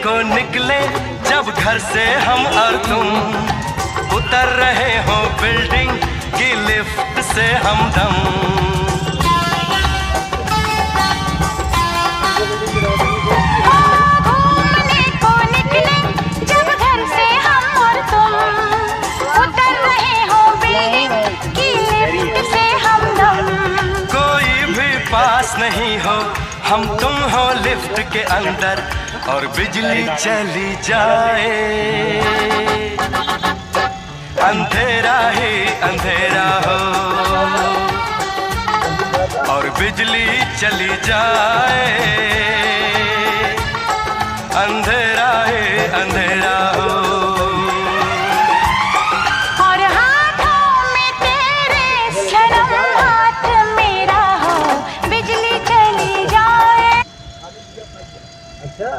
को निकले जब घर से हम और तुम, उतर रहे हो बिल्डिंग की लिफ्ट से हमदम। घूमने को निकले जब घर से हम और तुम, उतर रहे हो बिल्डिंग की लिफ्ट से हमदम। कोई भी पास नहीं हो, हम तुम हो लिफ्ट के अंदर और बिजली चली जाए, अंधेरा ही अंधेरा हो और बिजली चली जाए, अंधेरा ही अंधेरा हो। और हाथों में तेरे सनम हाथ मेरा हो, बिजली चली जाए। अच्छा